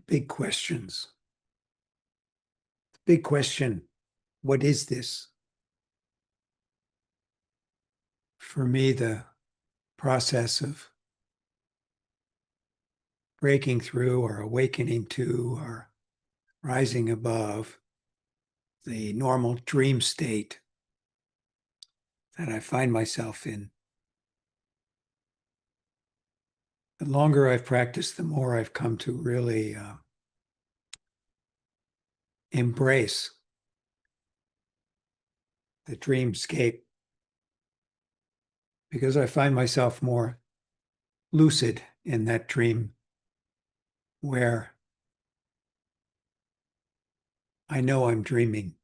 big questions. Big question, what is this? For me, the process of breaking through or awakening to or rising above the normal dream state that I find myself in. The longer I've practiced, the more I've come to really embrace the dreamscape, because I find myself more lucid in that dream where I know I'm dreaming.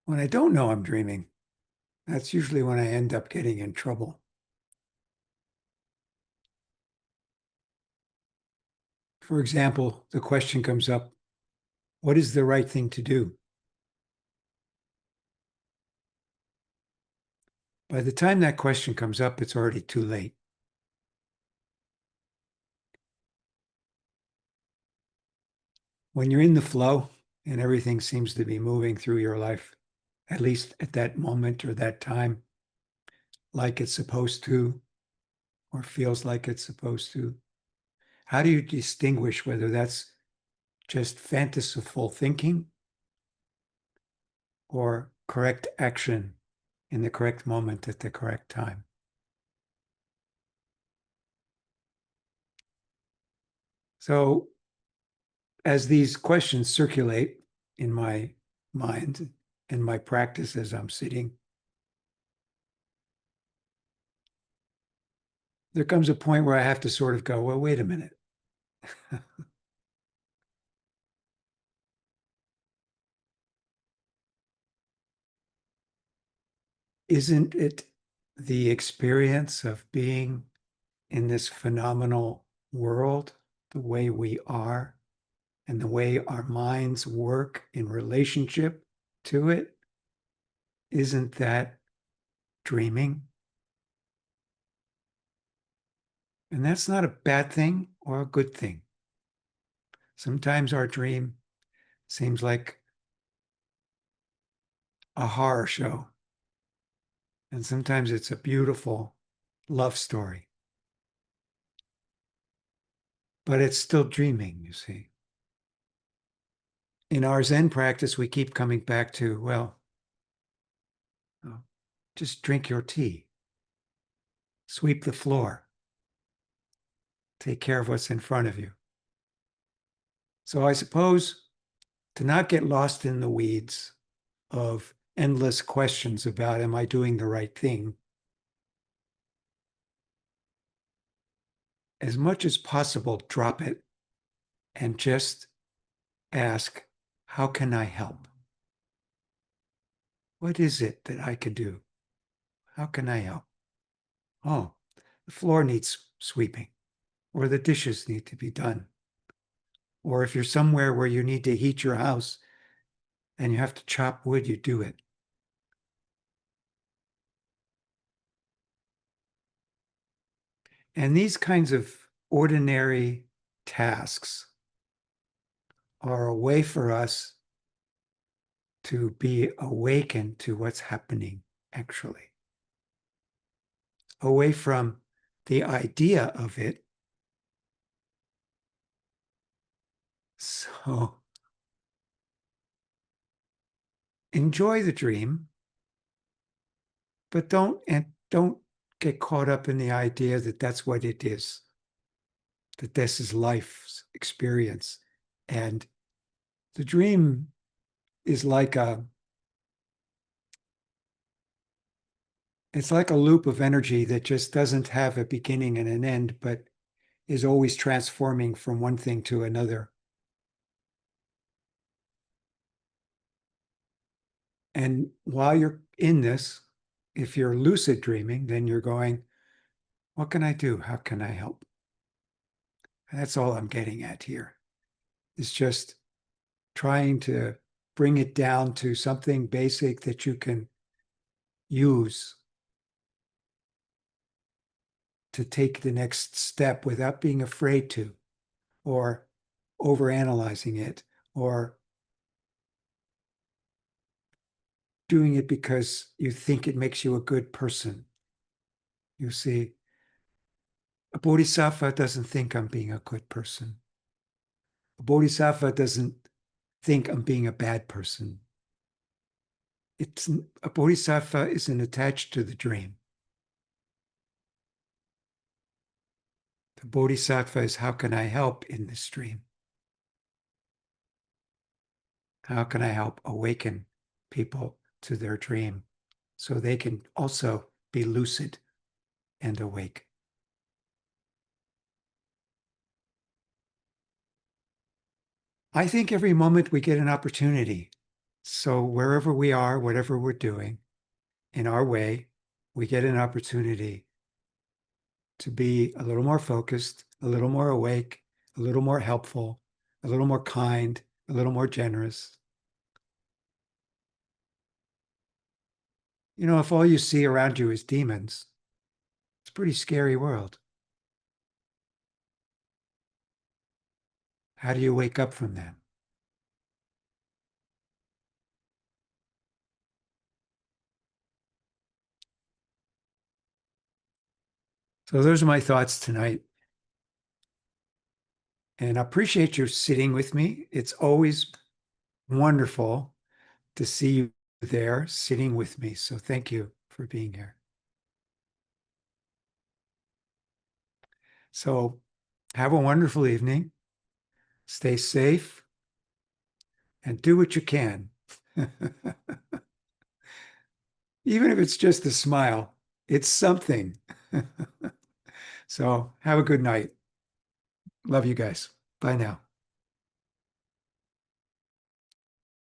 When I don't know I'm dreaming, that's usually when I end up getting in trouble. For example, the question comes up, what is the right thing to do? By the time that question comes up, it's already too late. When you're in the flow and everything seems to be moving through your life, at least at that moment or that time, like it's supposed to, or feels like it's supposed to, how do you distinguish whether that's just fanciful thinking or correct action in the correct moment at the correct time? So as these questions circulate in my mind and my practice as I'm sitting, there comes a point where I have to sort of go, well, wait a minute. Isn't it the experience of being in this phenomenal world, the way we are, and the way our minds work in relationship to it? Isn't that dreaming? And that's not a bad thing or a good thing. Sometimes our dream seems like a horror show, and sometimes it's a beautiful love story. But it's still dreaming, you see. In our Zen practice, we keep coming back to, well, just drink your tea, sweep the floor, take care of what's in front of you. So I suppose to not get lost in the weeds of endless questions about, am I doing the right thing? As much as possible, drop it and just ask, how can I help? What is it that I could do? How can I help? Oh, the floor needs sweeping, or the dishes need to be done. Or if you're somewhere where you need to heat your house and you have to chop wood, you do it. And these kinds of ordinary tasks are a way for us to be awakened to what's happening actually, away from the idea of it. So enjoy the dream, but don't get caught up in the idea that that's what it is, that this is life's experience. And the dream is like it's like a loop of energy that just doesn't have a beginning and an end, but is always transforming from one thing to another. And while you're in this, if you're lucid dreaming, then you're going, what can I do? How can I help? And that's all I'm getting at here. It's just trying to bring it down to something basic that you can use to take the next step without being afraid to. or overanalyzing it or doing it because you think it makes you a good person. You see, a bodhisattva doesn't think I'm being a good person. A bodhisattva doesn't think I'm being a bad person. It's a bodhisattva isn't attached to the dream. The bodhisattva is how can I help in this dream? How can I help awaken people to their dream so they can also be lucid and awake? I think every moment we get an opportunity. So wherever we are, whatever we're doing, in our way, we get an opportunity to be a little more focused, a little more awake, a little more helpful, a little more kind, a little more generous. You know, if all you see around you is demons, it's a pretty scary world. How do you wake up from that? So those are my thoughts tonight. And I appreciate you sitting with me. It's always wonderful to see you there sitting with me. So thank you for being here. So have a wonderful evening. Stay safe and do what you can. Even if it's just a smile, it's something. So have a good night. Love you guys. Bye now.